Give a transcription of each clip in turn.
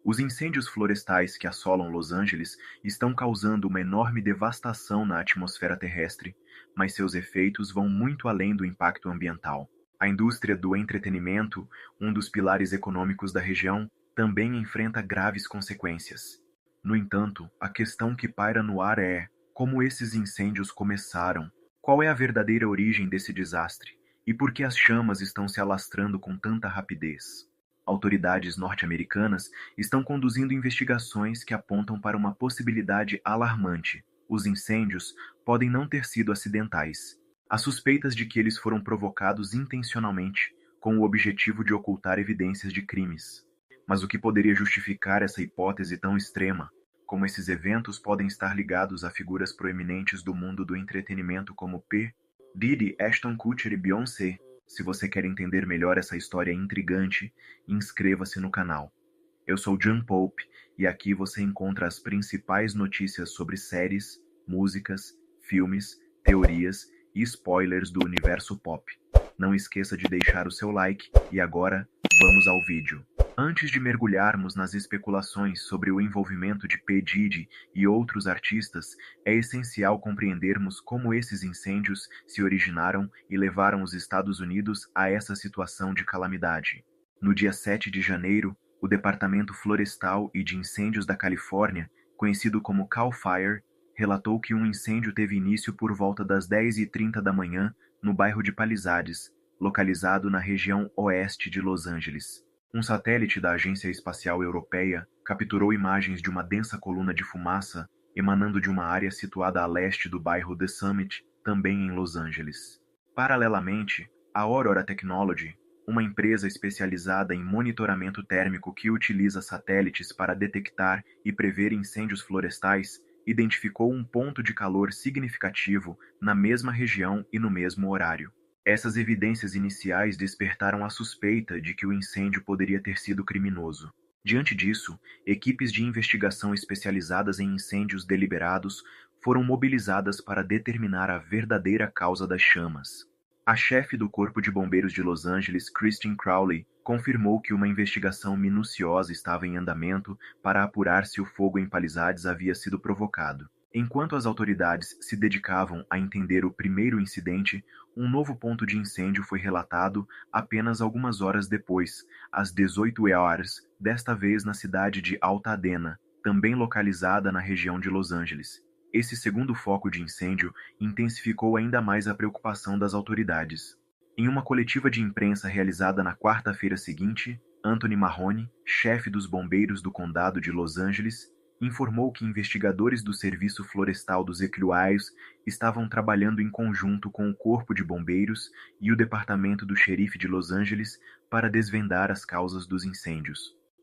Os incêndios florestais que assolam Los Angeles estão causando uma enorme devastação na atmosfera terrestre, mas seus efeitos vão muito além do impacto ambiental. A indústria do entretenimento, um dos pilares econômicos da região, também enfrenta graves consequências. No entanto, a questão que paira no ar é: como esses incêndios começaram? Qual é a verdadeira origem desse desastre? E por que as chamas estão se alastrando com tanta rapidez? Autoridades norte-americanas estão conduzindo investigações que apontam para uma possibilidade alarmante: os incêndios podem não ter sido acidentais. Há suspeitas de que eles foram provocados intencionalmente, com o objetivo de ocultar evidências de crimes. Mas o que poderia justificar essa hipótese tão extrema? Como esses eventos podem estar ligados a figuras proeminentes do mundo do entretenimento como Diddy, Ashton Kutcher e Beyoncé? Se você quer entender melhor essa história intrigante, inscreva-se no canal. Eu sou John Pope e aqui você encontra as principais notícias sobre séries, músicas, filmes, teorias e spoilers do universo pop. Não esqueça de deixar o seu like e agora vamos ao vídeo. Antes de mergulharmos nas especulações sobre o envolvimento de P. Diddy e outros artistas, é essencial compreendermos como esses incêndios se originaram e levaram os Estados Unidos a essa situação de calamidade. No dia 7 de janeiro, o Departamento Florestal e de Incêndios da Califórnia, conhecido como Cal Fire, relatou que um incêndio teve início por volta das 10h30 da manhã no bairro de Palisades, localizado na região oeste de Los Angeles. Um satélite da Agência Espacial Europeia capturou imagens de uma densa coluna de fumaça emanando de uma área situada a leste do bairro The Summit, também em Los Angeles. Paralelamente, a Aurora Technology, uma empresa especializada em monitoramento térmico que utiliza satélites para detectar e prever incêndios florestais, identificou um ponto de calor significativo na mesma região e no mesmo horário. Essas evidências iniciais despertaram a suspeita de que o incêndio poderia ter sido criminoso. Diante disso, equipes de investigação especializadas em incêndios deliberados foram mobilizadas para determinar a verdadeira causa das chamas. A chefe do Corpo de Bombeiros de Los Angeles, Christine Crowley, confirmou que uma investigação minuciosa estava em andamento para apurar se o fogo em Palisades havia sido provocado. Enquanto as autoridades se dedicavam a entender o primeiro incidente, um novo ponto de incêndio foi relatado apenas algumas horas depois, às 18 horas, desta vez na cidade de Altadena, também localizada na região de Los Angeles. Esse segundo foco de incêndio intensificou ainda mais a preocupação das autoridades. Em uma coletiva de imprensa realizada na quarta-feira seguinte, Anthony Mahoney, chefe dos bombeiros do condado de Los Angeles, informou que investigadores do Serviço Florestal dos Equiliários estavam trabalhando em conjunto com o Corpo de Bombeiros e o Departamento do Xerife de Los Angeles para desvendar as causas dos incêndios.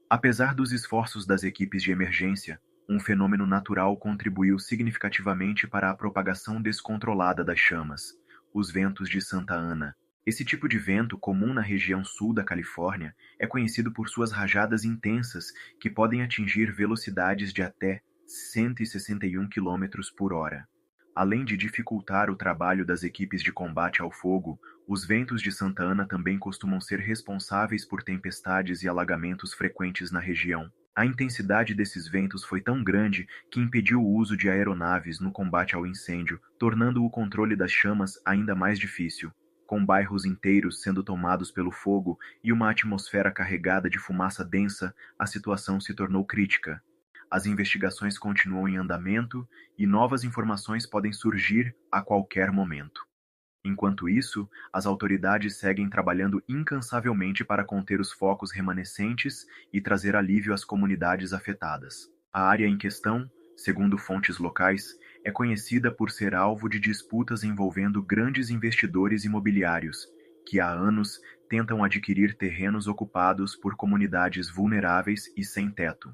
Apesar dos esforços das equipes de emergência, um fenômeno natural contribuiu significativamente para a propagação descontrolada das chamas: os ventos de Santa Ana. Esse tipo de vento, comum na região sul da Califórnia, é conhecido por suas rajadas intensas que podem atingir velocidades de até 161 km/h. Além de dificultar o trabalho das equipes de combate ao fogo, os ventos de Santa Ana também costumam ser responsáveis por tempestades e alagamentos frequentes na região. A intensidade desses ventos foi tão grande que impediu o uso de aeronaves no combate ao incêndio, tornando o controle das chamas ainda mais difícil. Com bairros inteiros sendo tomados pelo fogo e uma atmosfera carregada de fumaça densa, a situação se tornou crítica. As investigações continuam em andamento e novas informações podem surgir a qualquer momento. Enquanto isso, as autoridades seguem trabalhando incansavelmente para conter os focos remanescentes e trazer alívio às comunidades afetadas. A área em questão, segundo fontes locais, é conhecida por ser alvo de disputas envolvendo grandes investidores imobiliários, que há anos tentam adquirir terrenos ocupados por comunidades vulneráveis e sem teto.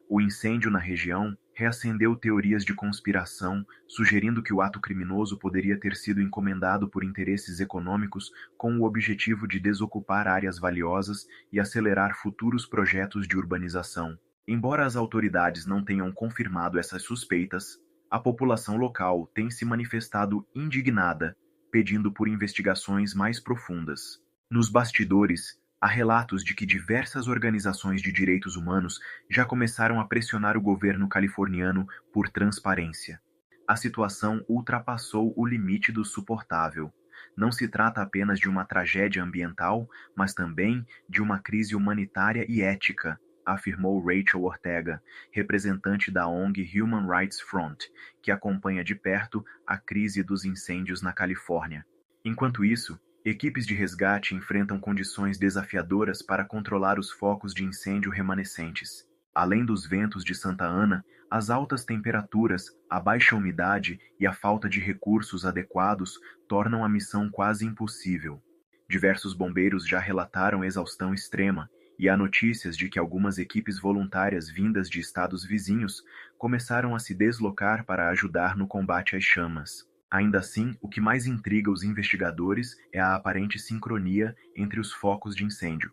O incêndio na região reacendeu teorias de conspiração, sugerindo que o ato criminoso poderia ter sido encomendado por interesses econômicos com o objetivo de desocupar áreas valiosas e acelerar futuros projetos de urbanização. Embora as autoridades não tenham confirmado essas suspeitas, a população local tem se manifestado indignada, pedindo por investigações mais profundas. Nos bastidores, Há relatos de que diversas organizações de direitos humanos já começaram a pressionar o governo californiano por transparência. A situação ultrapassou o limite do suportável. Não se trata apenas de uma tragédia ambiental, mas também de uma crise humanitária e ética, afirmou Rachel Ortega, representante da ONG Human Rights Front, que acompanha de perto a crise dos incêndios na Califórnia. Enquanto isso, equipes de resgate enfrentam condições desafiadoras para controlar os focos de incêndio remanescentes. Além dos ventos de Santa Ana, as altas temperaturas, a baixa umidade e a falta de recursos adequados tornam a missão quase impossível. Diversos bombeiros já relataram exaustão extrema, e há notícias de que algumas equipes voluntárias vindas de estados vizinhos começaram a se deslocar para ajudar no combate às chamas. Ainda assim, o que mais intriga os investigadores é a aparente sincronia entre os focos de incêndio.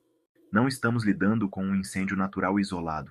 Não estamos lidando com um incêndio natural isolado.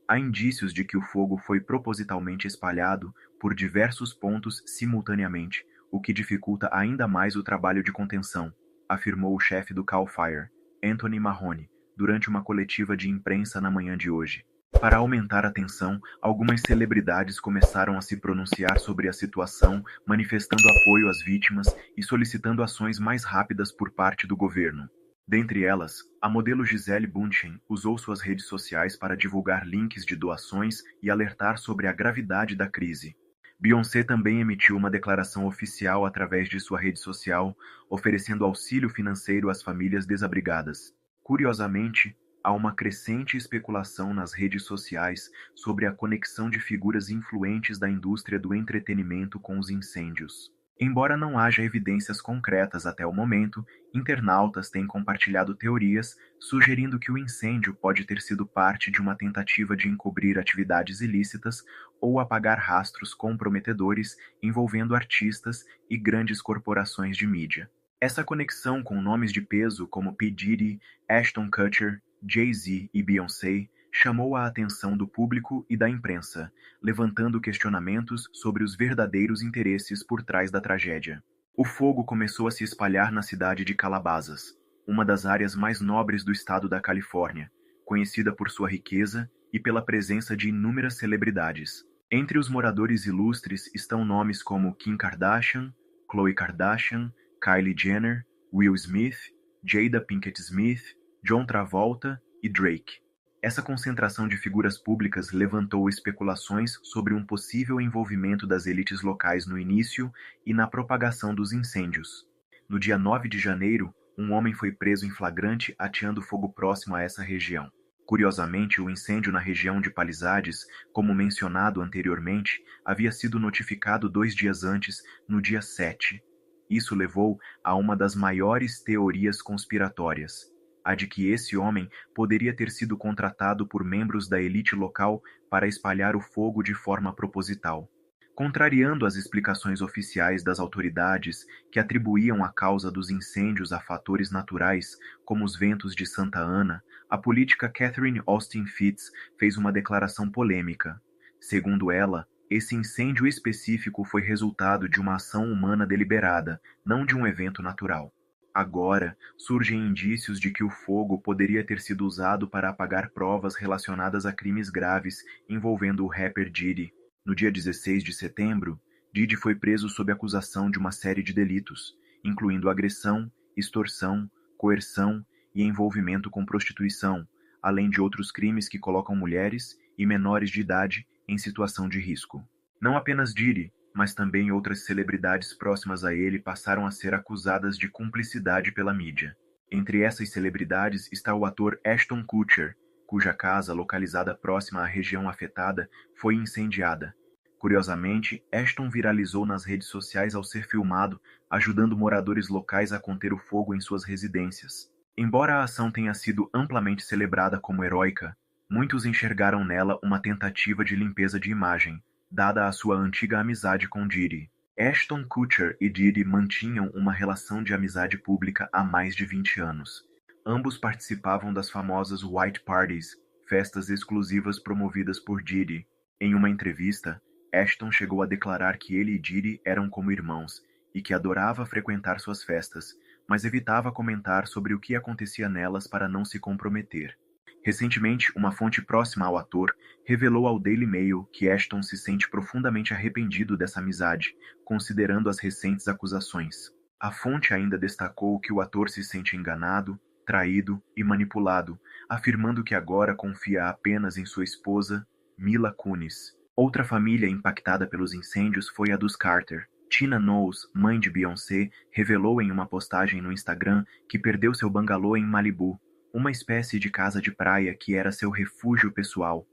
Há indícios de que o fogo foi propositalmente espalhado por diversos pontos simultaneamente, o que dificulta ainda mais o trabalho de contenção, afirmou o chefe do CAL FIRE, Anthony Mahoney, durante uma coletiva de imprensa na manhã de hoje. Para aumentar a tensão, algumas celebridades começaram a se pronunciar sobre a situação, manifestando apoio às vítimas e solicitando ações mais rápidas por parte do governo. Dentre elas, a modelo Gisele Bündchen usou suas redes sociais para divulgar links de doações e alertar sobre a gravidade da crise. Beyoncé também emitiu uma declaração oficial através de sua rede social, oferecendo auxílio financeiro às famílias desabrigadas. Curiosamente, há uma crescente especulação nas redes sociais sobre a conexão de figuras influentes da indústria do entretenimento com os incêndios. Embora não haja evidências concretas até o momento, internautas têm compartilhado teorias sugerindo que o incêndio pode ter sido parte de uma tentativa de encobrir atividades ilícitas ou apagar rastros comprometedores envolvendo artistas e grandes corporações de mídia. Essa conexão com nomes de peso como P. Diddy, Ashton Kutcher, Jay-Z e Beyoncé chamou a atenção do público e da imprensa, levantando questionamentos sobre os verdadeiros interesses por trás da tragédia. O fogo começou a se espalhar na cidade de Calabasas, uma das áreas mais nobres do estado da Califórnia, conhecida por sua riqueza e pela presença de inúmeras celebridades. Entre os moradores ilustres estão nomes como Kim Kardashian, Khloe Kardashian, Kylie Jenner, Will Smith, Jada Pinkett Smith, John Travolta e Drake. Essa concentração de figuras públicas levantou especulações sobre um possível envolvimento das elites locais no início e na propagação dos incêndios. No dia 9 de janeiro, um homem foi preso em flagrante ateando fogo próximo a essa região. Curiosamente, o incêndio na região de Palisades, como mencionado anteriormente, havia sido notificado 2 dias antes, no dia 7. Isso levou a uma das maiores teorias conspiratórias, a de que esse homem poderia ter sido contratado por membros da elite local para espalhar o fogo de forma proposital. Contrariando as explicações oficiais das autoridades que atribuíam a causa dos incêndios a fatores naturais, como os ventos de Santa Ana, a política Catherine Austin Fitts fez uma declaração polêmica. Segundo ela, esse incêndio específico foi resultado de uma ação humana deliberada, não de um evento natural. Agora, surgem indícios de que o fogo poderia ter sido usado para apagar provas relacionadas a crimes graves envolvendo o rapper Diddy. No dia 16 de setembro, Diddy foi preso sob acusação de uma série de delitos, incluindo agressão, extorsão, coerção e envolvimento com prostituição, além de outros crimes que colocam mulheres e menores de idade em situação de risco. Não apenas Diddy, mas também outras celebridades próximas a ele passaram a ser acusadas de cumplicidade pela mídia. Entre essas celebridades está o ator Ashton Kutcher, cuja casa, localizada próxima à região afetada, foi incendiada. Curiosamente, Ashton viralizou nas redes sociais ao ser filmado, ajudando moradores locais a conter o fogo em suas residências. Embora a ação tenha sido amplamente celebrada como heróica, muitos enxergaram nela uma tentativa de limpeza de imagem, dada a sua antiga amizade com Diddy. Ashton Kutcher e Diddy mantinham uma relação de amizade pública há mais de 20 anos. Ambos participavam das famosas White Parties, festas exclusivas promovidas por Diddy. Em uma entrevista, Ashton chegou a declarar que ele e Diddy eram como irmãos e que adorava frequentar suas festas, mas evitava comentar sobre o que acontecia nelas para não se comprometer. Recentemente, uma fonte próxima ao ator revelou ao Daily Mail que Ashton se sente profundamente arrependido dessa amizade, considerando as recentes acusações. A fonte ainda destacou que o ator se sente enganado, traído e manipulado, afirmando que agora confia apenas em sua esposa, Mila Kunis. Outra família impactada pelos incêndios foi a dos Carter. Tina Knowles, mãe de Beyoncé, revelou em uma postagem no Instagram que perdeu seu bangalô em Malibu, uma espécie de casa de praia que era seu refúgio pessoal.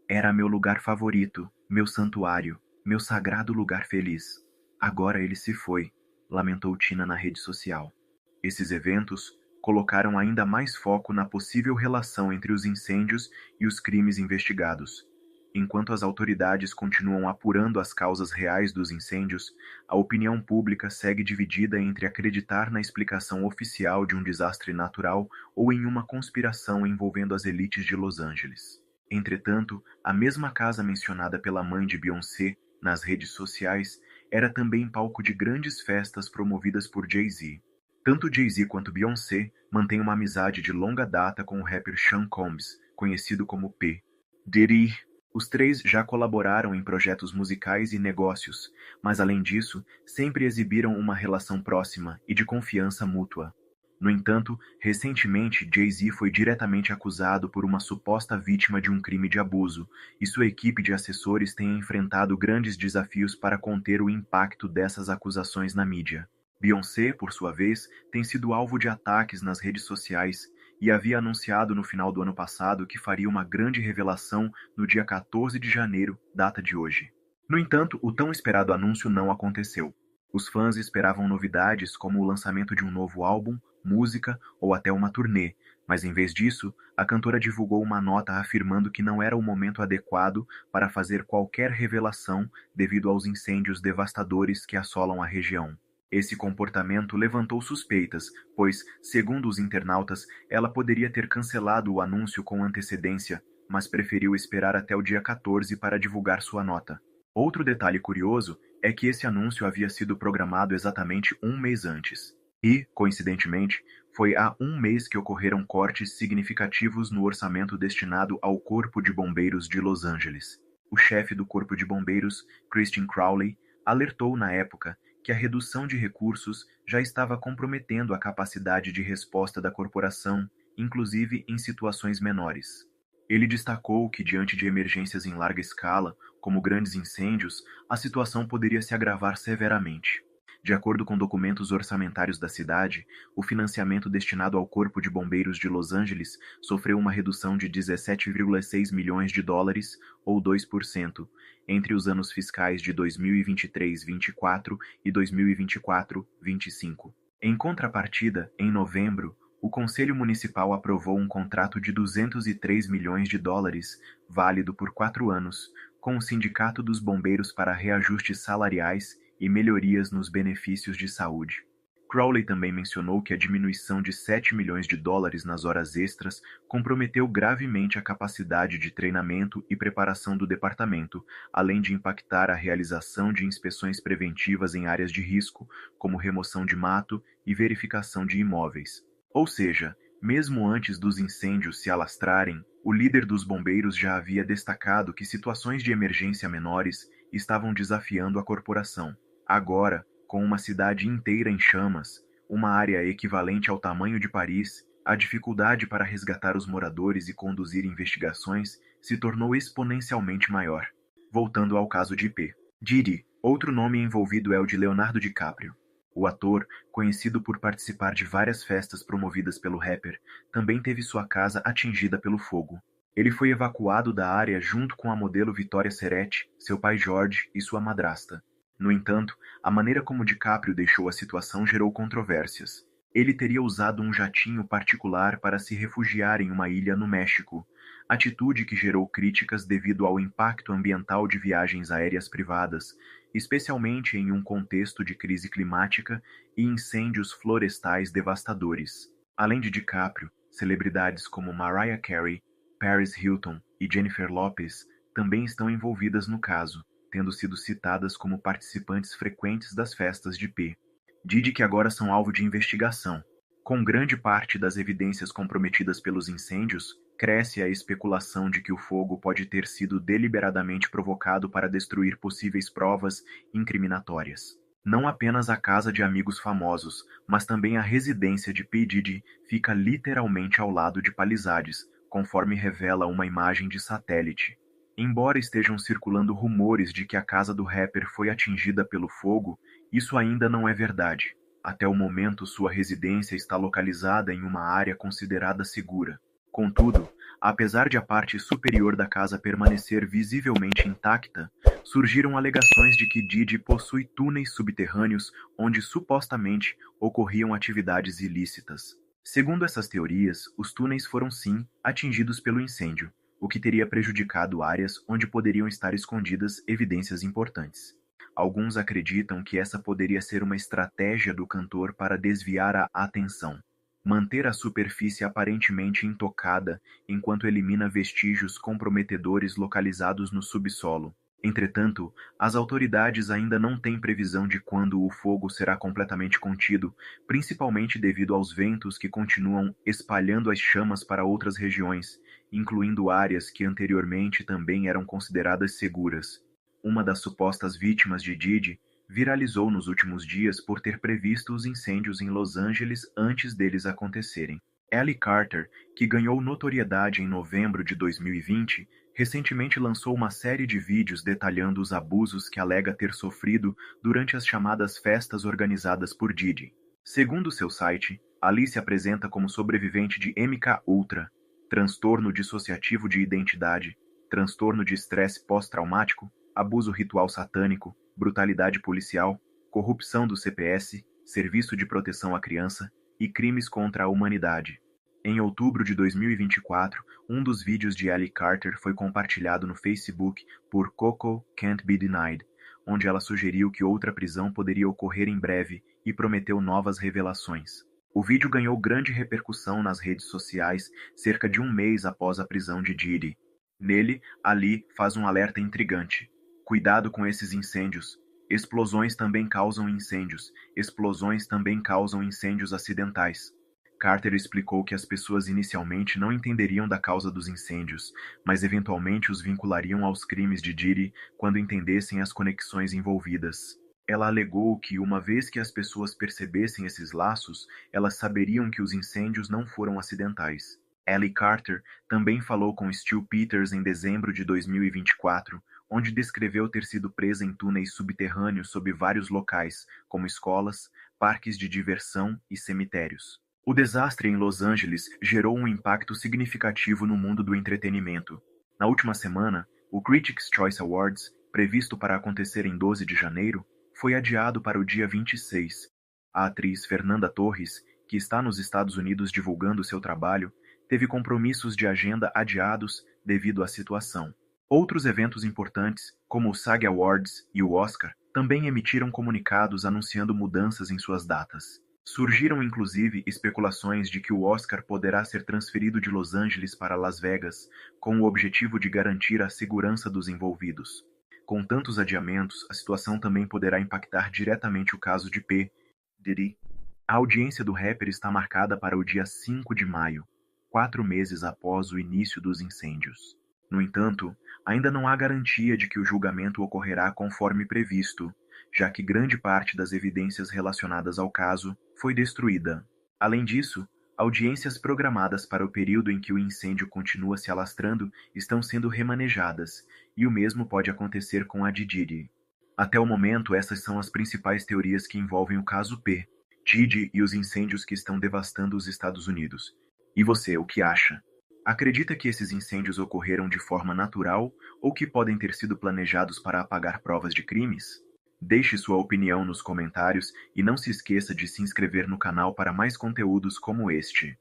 Era meu lugar favorito, meu santuário, meu sagrado lugar feliz. Agora ele se foi, lamentou Tina na rede social. Esses eventos colocaram ainda mais foco na possível relação entre os incêndios e os crimes investigados. Enquanto as autoridades continuam apurando as causas reais dos incêndios, a opinião pública segue dividida entre acreditar na explicação oficial de um desastre natural ou em uma conspiração envolvendo as elites de Los Angeles. Entretanto, a mesma casa mencionada pela mãe de Beyoncé nas redes sociais era também palco de grandes festas promovidas por Jay-Z. Tanto Jay-Z quanto Beyoncé mantêm uma amizade de longa data com o rapper Sean Combs, conhecido como P. Diddy. Os três já colaboraram em projetos musicais e negócios, mas além disso, sempre exibiram uma relação próxima e de confiança mútua. No entanto, recentemente Jay-Z foi diretamente acusado por uma suposta vítima de um crime de abuso, e sua equipe de assessores tem enfrentado grandes desafios para conter o impacto dessas acusações na mídia. Beyoncé, por sua vez, tem sido alvo de ataques nas redes sociais e havia anunciado no final do ano passado que faria uma grande revelação no dia 14 de janeiro, data de hoje. No entanto, o tão esperado anúncio não aconteceu. Os fãs esperavam novidades como o lançamento de um novo álbum, música ou até uma turnê, mas em vez disso, a cantora divulgou uma nota afirmando que não era o momento adequado para fazer qualquer revelação devido aos incêndios devastadores que assolam a região. Esse comportamento levantou suspeitas, pois, segundo os internautas, ela poderia ter cancelado o anúncio com antecedência, mas preferiu esperar até o dia 14 para divulgar sua nota. Outro detalhe curioso é que esse anúncio havia sido programado exatamente um mês antes. E, coincidentemente, foi há um mês que ocorreram cortes significativos no orçamento destinado ao Corpo de Bombeiros de Los Angeles. O chefe do Corpo de Bombeiros, Christine Crowley, alertou na época que a redução de recursos já estava comprometendo a capacidade de resposta da corporação, inclusive em situações menores. Ele destacou que, diante de emergências em larga escala, como grandes incêndios, a situação poderia se agravar severamente. De acordo com documentos orçamentários da cidade, o financiamento destinado ao Corpo de Bombeiros de Los Angeles sofreu uma redução de 17,6 milhões de dólares, ou 2%, entre os anos fiscais de 2023-24 e 2024-25. Em contrapartida, em novembro, o Conselho Municipal aprovou um contrato de 203 milhões de dólares, válido por 4 anos, com o Sindicato dos Bombeiros para reajustes salariais e melhorias nos benefícios de saúde. Crowley também mencionou que a diminuição de 7 milhões de dólares nas horas extras comprometeu gravemente a capacidade de treinamento e preparação do departamento, além de impactar a realização de inspeções preventivas em áreas de risco, como remoção de mato e verificação de imóveis. Ou seja, mesmo antes dos incêndios se alastrarem, o líder dos bombeiros já havia destacado que situações de emergência menores estavam desafiando a corporação. Agora, com uma cidade inteira em chamas, uma área equivalente ao tamanho de Paris, a dificuldade para resgatar os moradores e conduzir investigações se tornou exponencialmente maior. Voltando ao caso de P. Diddy, outro nome envolvido é o de Leonardo DiCaprio. O ator, conhecido por participar de várias festas promovidas pelo rapper, também teve sua casa atingida pelo fogo. Ele foi evacuado da área junto com a modelo Victoria Sereti, seu pai George e sua madrasta. No entanto, a maneira como DiCaprio deixou a situação gerou controvérsias. Ele teria usado um jatinho particular para se refugiar em uma ilha no México, atitude que gerou críticas devido ao impacto ambiental de viagens aéreas privadas, especialmente em um contexto de crise climática e incêndios florestais devastadores. Além de DiCaprio, celebridades como Mariah Carey, Paris Hilton e Jennifer Lopez também estão envolvidas no caso, tendo sido citadas como participantes frequentes das festas de P. Diddy que agora são alvo de investigação. Com grande parte das evidências comprometidas pelos incêndios, cresce a especulação de que o fogo pode ter sido deliberadamente provocado para destruir possíveis provas incriminatórias. Não apenas a casa de amigos famosos, mas também a residência de P. Diddy fica literalmente ao lado de Palisades, conforme revela uma imagem de satélite. Embora estejam circulando rumores de que a casa do rapper foi atingida pelo fogo, isso ainda não é verdade. Até o momento, sua residência está localizada em uma área considerada segura. Contudo, apesar de a parte superior da casa permanecer visivelmente intacta, surgiram alegações de que Diddy possui túneis subterrâneos onde supostamente ocorriam atividades ilícitas. Segundo essas teorias, os túneis foram sim atingidos pelo incêndio, o que teria prejudicado áreas onde poderiam estar escondidas evidências importantes. Alguns acreditam que essa poderia ser uma estratégia do cantor para desviar a atenção, manter a superfície aparentemente intocada enquanto elimina vestígios comprometedores localizados no subsolo. Entretanto, as autoridades ainda não têm previsão de quando o fogo será completamente contido, principalmente devido aos ventos que continuam espalhando as chamas para outras regiões, incluindo áreas que anteriormente também eram consideradas seguras. Uma das supostas vítimas de Diddy viralizou nos últimos dias por ter previsto os incêndios em Los Angeles antes deles acontecerem. Ellie Carter, que ganhou notoriedade em novembro de 2020, recentemente lançou uma série de vídeos detalhando os abusos que alega ter sofrido durante as chamadas festas organizadas por Diddy. Segundo seu site, Ali se apresenta como sobrevivente de MK-Ultra, transtorno dissociativo de identidade, transtorno de estresse pós-traumático, abuso ritual satânico, brutalidade policial, corrupção do CPS, Serviço de Proteção à Criança e crimes contra a humanidade. Em outubro de 2024, um dos vídeos de Ellie Carter foi compartilhado no Facebook por Coco Can't Be Denied, onde ela sugeriu que outra prisão poderia ocorrer em breve e prometeu novas revelações. O vídeo ganhou grande repercussão nas redes sociais cerca de um mês após a prisão de Diddy. Nele, Ali faz um alerta intrigante. Cuidado com esses incêndios. Explosões também causam incêndios. Explosões também causam incêndios acidentais. Carter explicou que as pessoas inicialmente não entenderiam da causa dos incêndios, mas eventualmente os vinculariam aos crimes de Diddy quando entendessem as conexões envolvidas. Ela alegou que, uma vez que as pessoas percebessem esses laços, elas saberiam que os incêndios não foram acidentais. Ellie Carter também falou com Stu Peters em dezembro de 2024, onde descreveu ter sido presa em túneis subterrâneos sob vários locais, como escolas, parques de diversão e cemitérios. O desastre em Los Angeles gerou um impacto significativo no mundo do entretenimento. Na última semana, o Critics' Choice Awards, previsto para acontecer em 12 de janeiro, foi adiado para o dia 26. A atriz Fernanda Torres, que está nos Estados Unidos divulgando seu trabalho, teve compromissos de agenda adiados devido à situação. Outros eventos importantes, como o SAG Awards e o Oscar, também emitiram comunicados anunciando mudanças em suas datas. Surgiram inclusive especulações de que o Oscar poderá ser transferido de Los Angeles para Las Vegas, com o objetivo de garantir a segurança dos envolvidos. Com tantos adiamentos, a situação também poderá impactar diretamente o caso de P. Diddy. A audiência do rapper está marcada para o dia 5 de maio, 4 meses após o início dos incêndios. No entanto, ainda não há garantia de que o julgamento ocorrerá conforme previsto, já que grande parte das evidências relacionadas ao caso foi destruída. Além disso, audiências programadas para o período em que o incêndio continua se alastrando estão sendo remanejadas, e o mesmo pode acontecer com a de Diddy. Até o momento, essas são as principais teorias que envolvem o caso P, Diddy e os incêndios que estão devastando os Estados Unidos. E você, o que acha? Acredita que esses incêndios ocorreram de forma natural ou que podem ter sido planejados para apagar provas de crimes? Deixe sua opinião nos comentários e não se esqueça de se inscrever no canal para mais conteúdos como este.